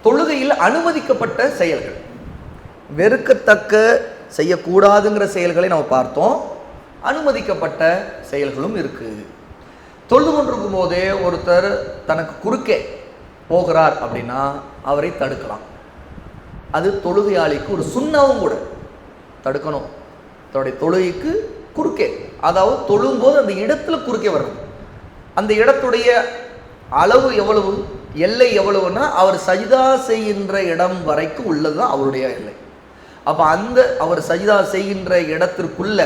தொழுகையில் அனுமதிக்கப்பட்ட செயல்கள், வெறுக்கத்தக்க செய்யக்கூடாதுங்கிற செயல்களை நம்ம பார்த்தோம். அனுமதிக்கப்பட்ட செயல்களும் இருக்கு. தொழுது கொண்டிருக்கும் போதே ஒருத்தர் தனக்கு குறுக்கே போகிறார் அப்படின்னா அவரை தடுக்கலாம். அது தொழுகையாளிக்கு ஒரு சுண்ணாவும் கூட. தடுக்கணும். தன்னுடைய தொழுகைக்கு குறுக்கே, அதாவது தொழும்போது அந்த இடத்துல குறுக்கே வரணும். அந்த இடத்துடைய அளவு எவ்வளவு, எல்லை எவ்வளவுன்னா அவர் சஜிதா செய்கின்ற இடம் வரைக்கும் உள்ளதுதான் அவருடைய எல்லை. அப்போ அந்த அவர் சஜிதா செய்கின்ற இடத்திற்குள்ள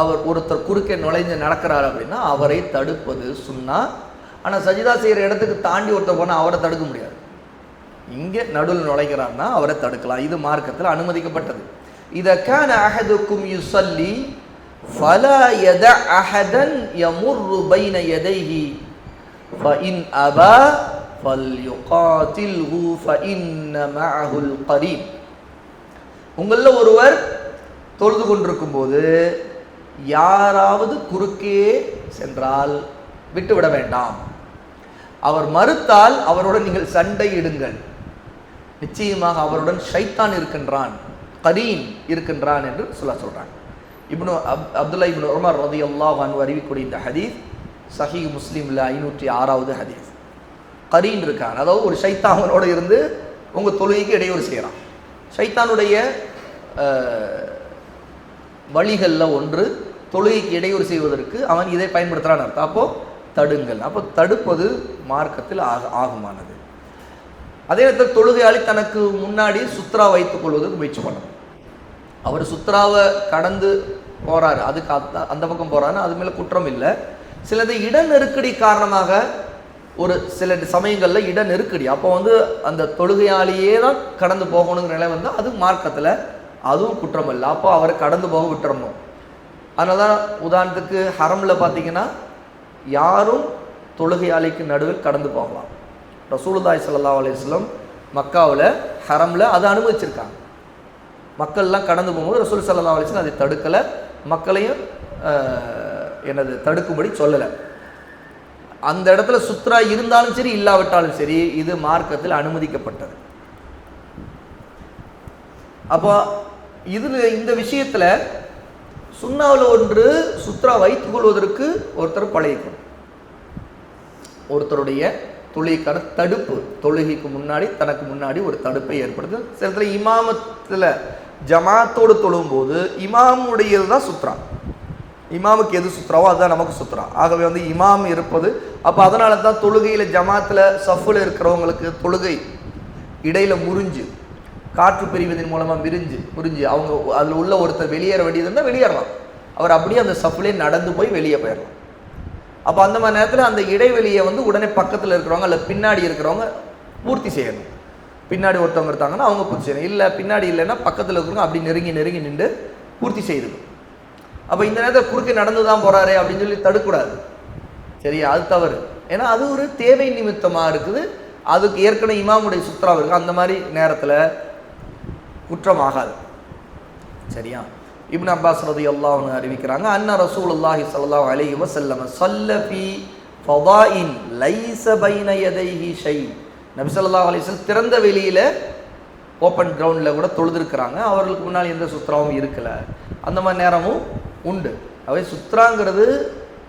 அவர் ஒருத்தர் குறுக்கே நுழைஞ்சு நடக்கிறார் அப்படின்னா அவரை தடுப்பது சுன்னா. ஆனால் சஜிதா செய்கிற இடத்துக்கு தாண்டி ஒருத்தர் போனால் அவரை தடுக்க முடியாது. இங்கே நடுவில் நுழைகிறார்னா அவரை தடுக்கலாம். இது மார்க்கத்தில் அனுமதிக்கப்பட்டது. இத கான அஹதுக்கும் யுஸல்லி ஃபலா யத அஹதன் யமுர்ரு பைன யதைஹி ஃபஇன் அபா ஃபல்யுகாதில்ஹு ஃபஇன்ன மஅஹுல் கரீன். உங்களில் ஒருவர் தொழுது கொண்டிருக்கும் போது யாராவது குறுக்கே சென்றால் விட்டுவிட வேண்டாம். அவர் மறுத்தால் அவருடன் நீங்கள் சண்டையிடுங்கள். நிச்சயமாக அவருடன் ஷைத்தான் இருக்கின்றான், கரீன் இருக்கின்றான் என்று சொல்றாங்க. இப்னு அப்துல்லா இப்னு உமர் ரலியல்லாஹு அன்ஹு அறிவிக்கூடிய இந்த ஹதீஸ் சஹீஹ் முஸ்லிம்ல 506வது ஹதீஸ். கரீன் இருக்கான், அதாவது ஒரு ஷைத்தானோட இருந்து உங்க தொழுகைக்கு இடையூறு செய்யறான். ஷைத்தானுடைய வழிகளில் ஒன்று தொழுகைக்கு இடையூறு செய்வதற்கு அவன் இதை பயன்படுத்துறான்னு அர்த்தம். அப்போ தடுங்கள். அப்போ தடுப்பது மார்க்கத்தில் ஆகுமானது. அதே நேரத்தில் தொழுகையாளி தனக்கு முன்னாடி சுத்ரா வைத்துக் கொள்வதற்கு முயற்சி பண்ணணும். அவர் சுத்ராவை கடந்து போறாரு, அதுக்கு அந்த பக்கம் போறாருன்னா அது மேல குற்றம் இல்லை. சிலது இட நெருக்கடி காரணமாக, ஒரு சில சமயங்களில் இட நெருக்கடி, அப்போ அந்த தொழுகையாளியே தான் கடந்து போகணுங்கிற நிலை வந்தால் அது மார்க்கத்தில் அதுவும் குற்றம் இல்லை. அப்போ அவரை கடந்து போக விட்டுறணும். அதனால தான் உதாரணத்துக்கு ஹரமில் பார்த்தீங்கன்னா யாரும் தொழுகையாளிக்கு நடுவில் கடந்து போகலாம். ரசூலுல்லாஹி ஸல்லல்லாஹு அலைஹி வஸல்லம் மக்காவில் ஹரமில் அதை அனுமதிச்சிருக்காங்க. மக்கள்லாம் கடந்து போகும்போது ரசூல் ஸல்லல்லாஹு அலைஹி வஸல்லம் அதை தடுக்கலை, மக்களையும் தடுக்கும்படி சொல்லலை. அந்த இடத்துல சுத்ரா இருந்தாலும் சரி இல்லாவிட்டாலும் சரி இது மார்க்கத்தில் அனுமதிக்கப்பட்டது. அப்போ இந்த விஷயத்துல சுன்னாவில் ஒன்று சுத்ரா வைத்துக் கொள்வதற்கு ஒருத்தர் பழகிக்கணும். ஒருத்தருடைய தொழுகைக்கான தடுப்பு, தொழுகைக்கு முன்னாடி தனக்கு முன்னாடி ஒரு தடுப்பை ஏற்படுது. சில இடத்துல இமாமத்தில் ஜமாத்தோடு தொழும் போது இமாமுடையது தான் சுத்ரா. இமாமுக்கு எது சுத்ராவோ அதுதான் நமக்கு சுத்ரா. ஆகவே இமாம் இருப்பது, அப்போ அதனால தான் தொழுகையில் ஜமாத்தில் சஃபில் இருக்கிறவங்களுக்கு தொழுகை இடையில முறிஞ்சு காற்று பிரிவதன் மூலமாக முறிஞ்சு அவங்க அதில் உள்ள ஒருத்தர் வெளியேற வேண்டியதுன்னா வெளியேறலாம். அவர் அப்படியே அந்த சஃபிலே நடந்து போய் வெளியே போயிடலாம். அப்போ அந்த மாதிரி நேரத்தில் அந்த இடைவெளியை உடனே பக்கத்தில் இருக்கிறவங்க அல்ல பின்னாடி இருக்கிறவங்க பூர்த்தி செய்யணும். பின்னாடி ஒருத்தவங்க இருக்காங்கன்னா அவங்க பூர்த்தி செய்யணும். இல்லை பின்னாடி இல்லைன்னா பக்கத்தில் இருக்கிறவங்க அப்படி நெருங்கி நின்று பூர்த்தி செய்யணும். அப்போ இந்த நேரத்தில் குறுக்கே நடந்து தான் போகிறாரே அப்படின்னு சொல்லி தடுக்கூடாது. சரியா? அது தவறு. ஏன்னா அது ஒரு தேவை நிமித்தமாக இருக்குது. அதுக்கு ஏற்கனவே இமாமுடைய சுத்ரா இருக்குது. அந்த மாதிரி நேரத்தில் குற்றம் ஆகாது. சரியா? இப்னு அப்பாஸ் ரலியல்லாஹு அன்ஹு அறிவிக்கிறாங்க, அன்ன ரசூலுல்லாஹி ஸல்லல்லாஹு அலைஹி வஸல்லம் ஸல்ல ஃபீ ஃபதாஇன் லைஸ பைன யதைஹி ஷை. நபி ஸல்லல்லாஹு அலைஹி வஸல்லம் திறந்த வெளியில ஓப்பன் கிரவுண்டில் கூட தொழுதுருக்கிறாங்க. அவர்களுக்கு முன்னால் எந்த சுத்ராவும் இருக்கலை. அந்த மாதிரி நேரமும் உண்டு. அவை சுத்ராங்கிறது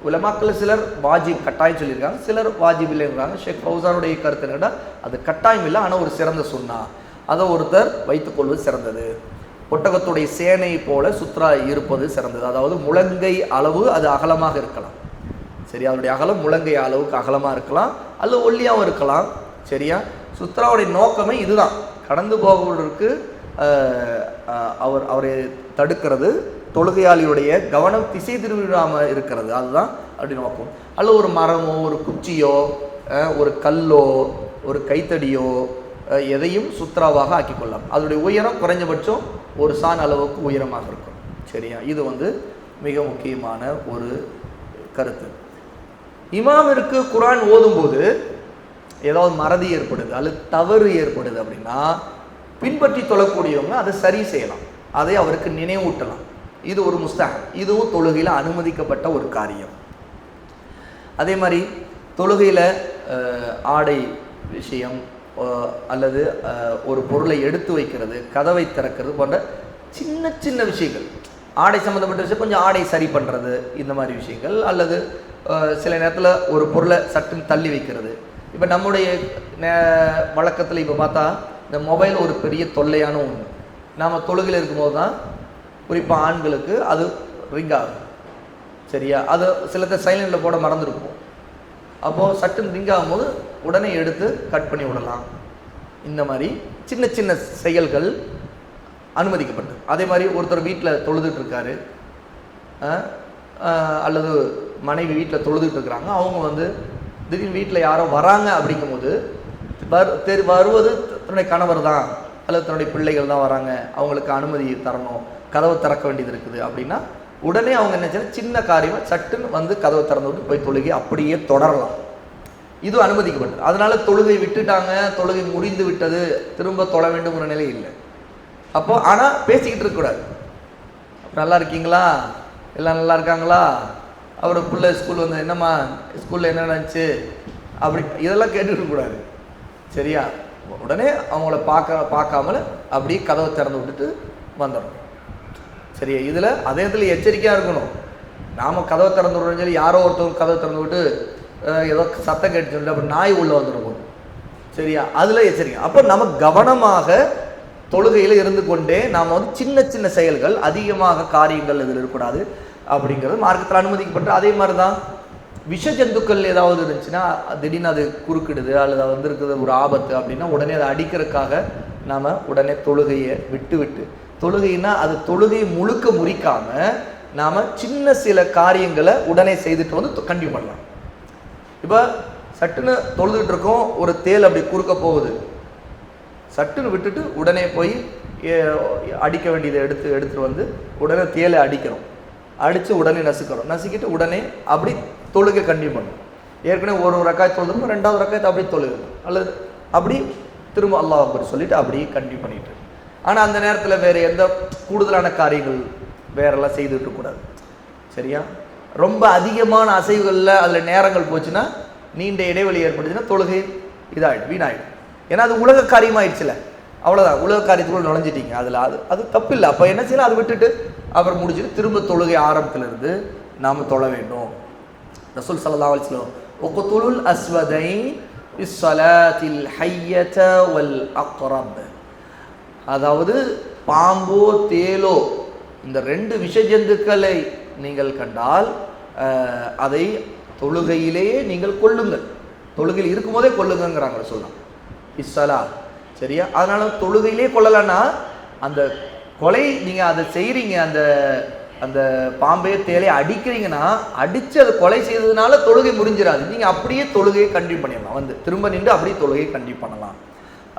உலமாக்கள் சிலர் வாஜிப் கட்டாயம் சொல்லியிருக்காங்க, சிலர் வாஜிப் இல்லைங்கிறாங்க. ஷேக் ஃபௌசானுடைய கருத்து என்னடா அது கட்டாயம் இல்லை, ஆனால் ஒரு சிறந்த சுன்னா, அதை ஒருத்தர் வைத்துக்கொள்வது சிறந்தது. ஒட்டகத்துடைய சேனை போல சுத்ரா இருப்பது சிறந்தது. அதாவது முழங்கை அளவு அது அகலமாக இருக்கலாம். சரி, அதனுடைய அகலம் முழங்கை அளவுக்கு அகலமாக இருக்கலாம், அல்லது ஒல்லியாகவும் இருக்கலாம். சரியா? சுத்ராவுடைய நோக்கமே இதுதான், கடந்து போவதற்கு அவரை தடுக்கிறது, தொழுகையாளியுடைய கவனம் திசை திருவிழாமல் இருக்கிறது, அதுதான் அப்படி நோக்கம். அல்லது ஒரு மரமோ ஒரு குச்சியோ ஒரு கல்லோ ஒரு கைத்தடியோ எதையும் சுத்ராவாக ஆக்கிக்கொள்ளலாம். அதனுடைய உயரம் குறைஞ்சபட்சம் ஒரு சான் அளவுக்கு உயரமாக இருக்கும். சரியா? இது மிக முக்கியமான ஒரு கருத்து. இமாமிற்கு குர்ஆன் ஓதும்போது ஏதாவது மறதி ஏற்படுது அல்லது தவறு ஏற்படுது அப்படின்னா பின்பற்றி தொழக்கூடியவங்க அதை சரி செய்யலாம், அதை அவருக்கு நினைவூட்டலாம். இது ஒரு முஸ்தஹப், இதுவும் தொழுகையில் அனுமதிக்கப்பட்ட ஒரு காரியம். அதே மாதிரி தொழுகையில் ஆடை விஷயம், அல்லது ஒரு பொருளை எடுத்து வைக்கிறது, கதவை திறக்கிறது போன்ற சின்ன சின்ன விஷயங்கள், ஆடை சம்மந்தப்பட்ட விஷயம், கொஞ்சம் ஆடை சரி பண்ணுறது, இந்த மாதிரி விஷயங்கள். அல்லது சில நேரத்தில் ஒரு பொருளை சட்டுன்னு தள்ளி வைக்கிறது. இப்போ நம்முடைய வழக்கத்தில் இப்போ பார்த்தா இந்த மொபைல் ஒரு பெரிய தொல்லையான ஒன்று. நாம் தொழுகையில் இருக்கும்போது தான் குறிப்பாக ஆண்களுக்கு அது ரிங் ஆகும். சரியா? அது சிலத்தை சைலண்டில் போட மறந்துருக்கும். அப்போது சட்டுன்னு ரிங் ஆகும்போது உடனே எடுத்து கட் பண்ணி விடலாம். இந்த மாதிரி சின்ன சின்ன செயல்கள் அனுமதிக்கப்பட்டது. அதே மாதிரி ஒருத்தர் வீட்டில் தொழுதுட்டு இருக்காரு, அல்லது மனைவி வீட்டில் தொழுதுட்டு இருக்கிறாங்க, அவங்க திடீர்னு வீட்டில் யாரோ வராங்க அப்படிங்கும்போது வருவது தன்னுடைய கணவர் தான் அல்லது தன்னுடைய பிள்ளைகள் தான் வராங்க, அவங்களுக்கு அனுமதி தரணும், கதவை திறக்க வேண்டியது இருக்குது அப்படின்னா உடனே அவங்க என்ன செய்யணும், சின்ன காரியமாக சட்டுன்னு கதவை திறந்து விட்டு போய் தொழுகை அப்படியே தொடரலாம். இது அனுமதிக்கப்பட்டது. அதனால தொழுகை விட்டுட்டாங்க, தொழுகை முடிந்து விட்டது, திரும்ப தொழ வேண்டும்ங்கிற நிலை இல்லை. அப்போ ஆனால் பேசிக்கிட்டு இருக்கக்கூடாது. நல்லா இருக்கீங்களா, எல்லாம் நல்லா இருக்காங்களா, அவர் பிள்ளை ஸ்கூல் என்னம்மா ஸ்கூலில் என்ன நினச்சி அப்படி இதெல்லாம் கேட்டுருக்கக்கூடாது. சரியா? உடனே அவங்கள பார்க்காமல அப்படியே கதவை திறந்து விட்டுட்டு வந்துடணும். சரியா? இதில் அதே இடத்துல எச்சரிக்கையாக இருக்கணும். நாம் கதவை திறந்து விடுறோம்னு சொல்லி யாரோ ஒருத்தவங்க கதவை திறந்து விட்டு ஏதோ சத்தம் கேட்டு சொல்லிட்டு அப்படி நாய் உள்ளே வந்துடும். சரியா? அதில் எச்சரிக்கை. அப்போ நம்ம கவனமாக தொழுகையில் இருந்து கொண்டே நாம் சின்ன சின்ன செயல்கள், அதிகமாக காரியங்கள் இதில் இருக்கக்கூடாது அப்படிங்கிறது மார்க்கத்தில் அனுமதிக்கப்பட்டு. அதே மாதிரி தான் விஷ ஜந்துக்கள் ஏதாவது இருந்துச்சுன்னா திடீர்னு அது குறுக்கிடுது அல்லது அது இருக்கிறது ஒரு ஆபத்து அப்படின்னா உடனே அதை அடிக்கிறதுக்காக நாம் உடனே தொழுகையை விட்டு தொழுகைன்னா அது தொழுகையை முழுக்க முறிக்காமல் நாம் சின்ன சில காரியங்களை உடனே செய்துட்டு கண்டிப்பாக பண்ணலாம். இப்போ சட்டுன்னு தொழுதுகிட்டு இருக்கோம், ஒரு தேல் அப்படி குறுக்க போகுது, சட்டுன்னு விட்டுட்டு உடனே போய் அடிக்க வேண்டியதை எடுத்துகிட்டு உடனே தேலை அடிக்கிறோம், அடித்து உடனே நசுக்கிட்டு உடனே அப்படி தொழுகை கண்டிப்பாக பண்ணணும். ஏற்கனவே ஒரு ரக்காய் தொழுதும் ரெண்டாவது ரக்காயத்தை அப்படி தொழுகணும், அல்லது அப்படி திரும்ப அல்லாஹ் அக்பர் சொல்லிட்டு அப்படியே கண்டினியூ பண்ணிட்டு. ஆனால் அந்த நேரத்தில் வேறு எந்த கூடுதலான காரியங்கள் வேறெல்லாம் செய்துட்டு இருக்கக்கூடாது. சரியா? ரொம்ப அதிகமான அசைவுகளில் அதில் நேரங்கள் போச்சுன்னா, நீண்ட இடைவெளி ஏற்பட்டுச்சுன்னா தொழுகை இதாகிடும், வீணாகிடும். ஏன்னா அது உலக காரியமாகிடுச்சுல, அவ்வளோதான், உலக காரியத்துக்குள்ள நுழைஞ்சிட்டீங்க. அதில் அது தப்பு இல்லை. அப்போ என்ன செய்யலாம், அதை விட்டுட்டு அப்புறம் முடிச்சுட்டு திரும்ப தொழுகை ஆரம்பத்திலிருந்து நாம் தொழ வேண்டும். ரசூல் ஸல்லல்லாஹு அலைஹி வஸல்லம் உக்துலுல் அஸ்வதைன் பிஸ்ஸலாத்தில் ஹய்யத வல் அக்ரப், அதாவது பாம்போ தேலோ இந்த ரெண்டு விஷஜந்துக்களை நீங்கள் கண்டால் அதை தொழுகையிலேயே நீங்கள் கொல்லுங்கள். தொழுகையில் இருக்கும்போதே கொல்லுங்கிறாங்க சொல்லலாம் இஸ்ஸலா. சரியா? அதனால தொழுகையிலே கொல்லலைன்னா அந்த கொலை நீங்கள் அதை செய்கிறீங்க, அந்த பாம்பே தேலையை அடிக்கிறீங்கன்னா அடித்து அதை கொலை செய்ததுனால தொழுகை முடிஞ்சிடாது. நீங்கள் அப்படியே தொழுகையை கண்டினியூ பண்ணிடலாம், திரும்ப நின்று அப்படியே தொழுகையை கண்டினியூ பண்ணலாம்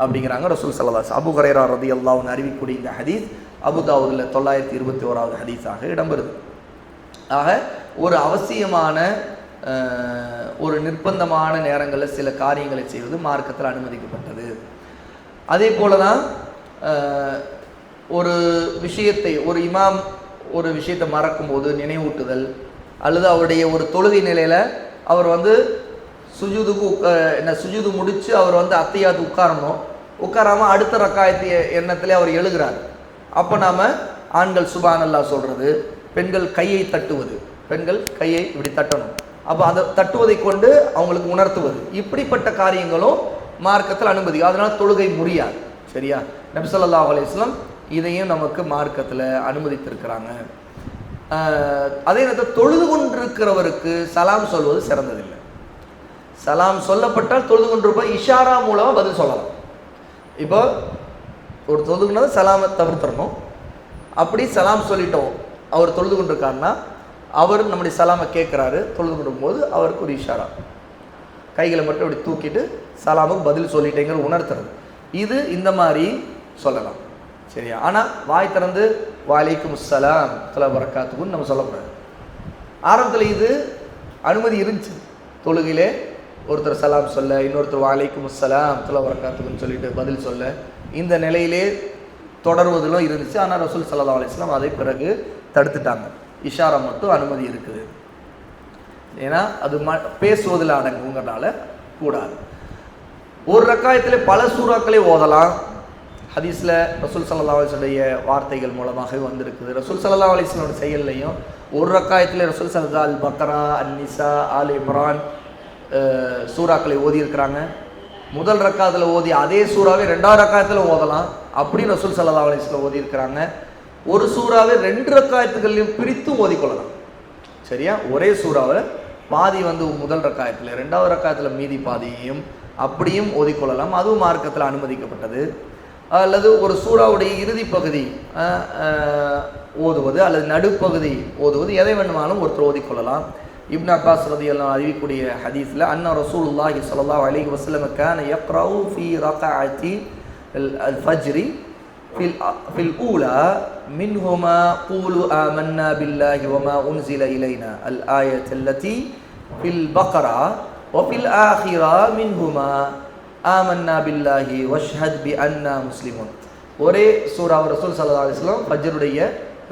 அப்படிங்கிறாங்க ரசூல் ஸல்லல்லாஹு அலைஹி வஸல்லம். அபூ ஹுரைரா ரலியல்லாஹு அன்ஹு அறிவிக்கக்கூடிய இந்த ஹதீஸ் அபூ தாவூதுல 921வது ஹதீஸாக இடம்பெறுது. ஆக ஒரு அவசியமான ஒரு நிர்பந்தமான நேரங்களில் சில காரியங்களை செய்வது மார்க்கத்தில் அனுமதிக்கப்பட்டது. அதே போல தான் ஒரு விஷயத்தை ஒரு இமாம் ஒரு விஷயத்தை மறக்கும்போது நினைவூட்டுதல், அல்லது அவருடைய ஒரு தொழுகை நிலையில் அவர் சுஜூது முடித்து அவர் அத்தையாத்து உட்காராமல் அடுத்த ரக்காயத்து எண்ணத்திலே அவர் எழுகிறார். அப்போ நாம் ஆண்கள் சுப்ஹானல்லாஹ் சொல்கிறது, பெண்கள் கையை தட்டுவது, பெண்கள் கையை இப்படி தட்டணும். அப்போ அதை தட்டுவதை கொண்டு அவங்களுக்கு உணர்த்துவது, இப்படிப்பட்ட காரியங்களும் மார்க்கத்தில் அனுமதி. அதனால் தொழுகை முறியாது. சரியா? நபி ஸல்லல்லாஹு அலைஹி வஸல்லம் இதையும் நமக்கு மார்க்கத்தில் அனுமதித்திருக்கிறாங்க. அதே நேரத்தில் தொழுது கொண்டிருக்கிறவருக்கு சலாம் சொல்வது சிறந்ததில்லை. சலாம் சொல்லப்பட்டால் தொழுது கொண்டிருப்போம் இஷாரா மூலமாக பதில் சொல்லலாம். இப்போ ஒரு தொழுதுக்குன்னா சலாமை தவிர்த்துடணும். அப்படி சலாம் சொல்லிட்டோம், அவர் தொழுது கொண்டிருக்காருன்னா அவர் நம்முடைய சலாமை கேட்குறாரு, தொழுது கொண்டிருக்கும்போது அவருக்கு ஒரு இஷாரா, கைகளை மட்டும் அப்படி தூக்கிட்டு சலாமுக்கு பதில் சொல்லிட்டேங்கிற உணர்த்துறது, இது இந்த மாதிரி சொல்லலாம். சரியா? ஆனால் வாய் திறந்து வலைக்கும் அஸ்ஸலாம் தலா வரக்காத்துக்குன்னு நம்ம சொல்லக்கூடாது. ஆரம்பத்தில் இது அனுமதி இருந்துச்சு. தொழுகையிலே ஒருத்தர் சலாம் சொல்ல, இன்னொருத்தர் வலைக்கும் அஸ்ஸலாம் தலா வரக்காத்துக்குன்னு சொல்லிட்டு பதில் சொல்ல, இந்த நிலையிலே தொடர்வதிலும் இருந்துச்சு. ஆனால் ரசூல் ஸல்லல்லாஹு அலைஹி வஸல்லம் அதை பிறகு தடுத்துட்டாங்க. இஷாரா மட்டும் அனுமதி இருக்குது. ஏன்னா அது பேசுவதில் அடங்குங்கிறனால கூடாது. ஒரு ரக்காயத்தில் பல சூறாக்களை ஓதலாம். ஹதீஸில் ரசூல் ஸல்லல்லாஹு அலைஹி வஸல்லம் வார்த்தைகள் மூலமாக வந்திருக்குது. ரசூல் ஸல்லல்லாஹு அலைஹி வஸல்லம் செயல்லையும் ஒரு ரக்காயத்தில் ரசூல் ஸல்லல்லாஹு அல் பக்ரா, அன் நிசா, ஆல் இம்ரான் சூறாக்களை ஓதியிருக்கிறாங்க. முதல் ரக்காயத்தில் ஓதி அதே சூறாவை 2வது ரக்காயத்தில் ஓதலாம். அப்படி ரசூல் ஸல்லல்லாஹு அலைஹி வஸல்லம் ஓதியிருக்கிறாங்க. ஒரு சூறாவை 2 ரக்காயத்துகளையும் பிரித்தும் ஓதிக்கொள்ளலாம். சரியா? ஒரே சூறாவை பாதி முதல் ரக்காயத்தில், 2வது ரக்காயத்தில் மீதி பாதியையும் அப்படியும் ஓதிக்கொள்ளலாம். அதுவும் மார்க்கத்தில் அனுமதிக்கப்பட்டது. அல்லது ஒரு சூறாவுடைய இறுதி பகுதி ஓதுவது அல்லது நடுப்பகுதி ஓதுவது, எதை வேண்டுமானாலும் ஒருத்தர் ஓதிக்கொள்ளலாம். இப்னு அப்பாஸ் ரலியல்லாஹு அறிவிக்கூடிய ஹதீஸில் அன்ன ரசூலுல்லாஹி ஸல்லல்லாஹு அலைஹி வஸல்லம் கான யக்ரவு ஃபீ ரக்அத்தி அல் ஃபஜ்ரி ஃபில் ஊலா மின்ஹுமா கூலு ஆமன்னா பில்லாஹி வமா உன்ஸில இலைனா அல் ஆயத் அல்லதி ஃபில் பக்ரா வஃபில் ஆஹிரா மின்ஹுமா ஆமன்னா பில்லாஹி வஷ்ஹத் பி அன்னா முஸ்லிமுன். ஒரே சூரா ரசூல் ஸல்லல்லாஹு அலைஹி வஸல்லம் ஃபஜ்ருடைய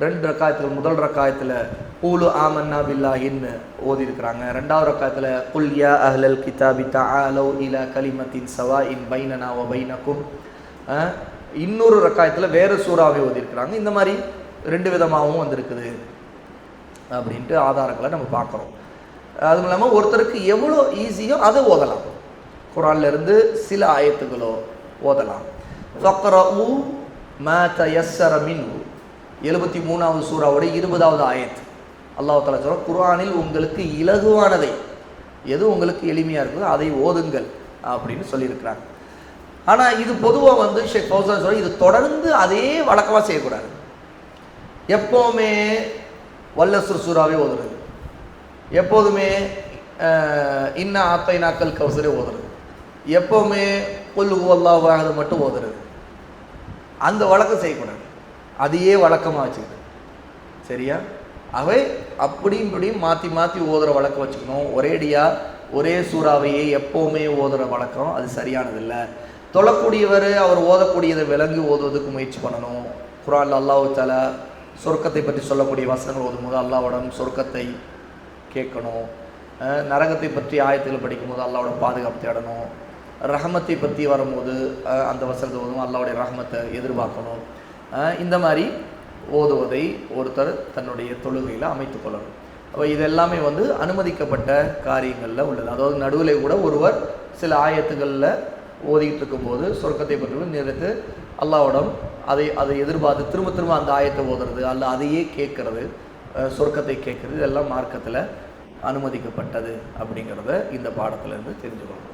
2 ரக்காயத்தில் முதல் ரக்காயத்தில் கூலு ஆமன்னா பில்லாஹின்னு ஓதி இருக்கிறாங்க. 2வது ரக்காயத்தில் குல் யா அஹ்லல் கிதாபி தஆலௌ இலா கலிமத்தின் சவாஇன் பைனனா வ பைனக்கும். இன்னொரு ரக்காயத்தில் வேறு சூறாவை ஓதி இருக்கிறாங்க. இந்த மாதிரி 2 விதமாகவும் வந்திருக்குது அப்படின்ட்டு ஆதாரங்களை நம்ம பார்க்குறோம். அதுவும் இல்லாமல் ஒருத்தருக்கு எவ்வளோ ஈஸியோ அதை ஓதலாம். குர்ஆன்லேருந்து சில ஆயத்துகளோ ஓதலாம். ஃபக்ரஉ மா தயஸ்ஸர மின்ஹு 73வது சூறாவோட 20வது ஆயத். அல்லாஹ் தஆலா சொல்றார், குர்ஆனில் உங்களுக்கு இலகுவானதை, எது உங்களுக்கு எளிமையாக இருக்குதோ அதை ஓதுங்கள் அப்படின்னு சொல்லியிருக்கிறாங்க. ஆனால் இது பொதுவாக ஷேக் ஃபௌசான் சொல்ற, இது தொடர்ந்து அதே வழக்கமாக செய்யக்கூடாது. எப்போவுமே வல்லஸ்ரு சூறாவே ஓதுறது, எப்போதுமே இன்னா ஆத்தைனாக்கல் கௌசரே ஓதுறது, எப்போவுமே குல் ஹுவல்லாஹு அஹத் மட்டும் ஓதுறது, அந்த வழக்கம் செய்யக்கூடாது. அதையே வழக்கமாக வச்சுக்கணும். சரியா? அவை அப்படியும் இப்படியும் மாற்றி மாற்றி ஓதுகிற வழக்கம் வச்சுக்கணும். ஒரேடியாக ஒரே சூறாவையே எப்போவுமே ஓதுகிற வழக்கம் அது சரியானதில்லை. தொழக்கூடியவர் அவர் ஓதக்கூடியதை விளங்கி ஓதுவதற்கு முயற்சி பண்ணணும். குர்ஆன்ல அல்லாஹ் தஆலா சொர்க்கத்தை பற்றி சொல்லக்கூடிய வசனங்கள் ஓதும்போது அல்லாஹ்விடம் சொர்க்கத்தை கேட்கணும். நரகத்தை பற்றி ஆயத்தில் படிக்கும்போது அல்லாஹ்வோட பாதுகாப்பு தேடணும். ரஹமத்தை பற்றி வரும்போது அந்த வசனத்தை ஓதும் அல்லாஹ்வுடைய ரஹமத்தை எதிர்பார்க்கணும். இந்த மாதிரி ஓதுவதை ஒருத்தர் தன்னுடைய தொழுகையில் அமைத்து கொள்ளணும். அப்போ இதெல்லாமே அனுமதிக்கப்பட்ட காரியங்களில் உள்ளது. அதாவது நடுவில் கூட ஒருவர் சில ஆயத்துகளில் ஓதிக்கிட்டு இருக்கும்போது சொர்க்கத்தை பற்றி நிறுத்து அல்லாஹ்விடம் அதை எதிர்பார்த்து திரும்ப திரும்ப அந்த ஆயத்தை ஓதுறது அல்ல அதையே கேட்கறது, சொர்க்கத்தை கேட்கறது, இதெல்லாம் மார்க்கத்தில் அனுமதிக்கப்பட்டது அப்படிங்கிறத இந்த பாடத்திலேருந்து தெரிஞ்சுக்கணும்.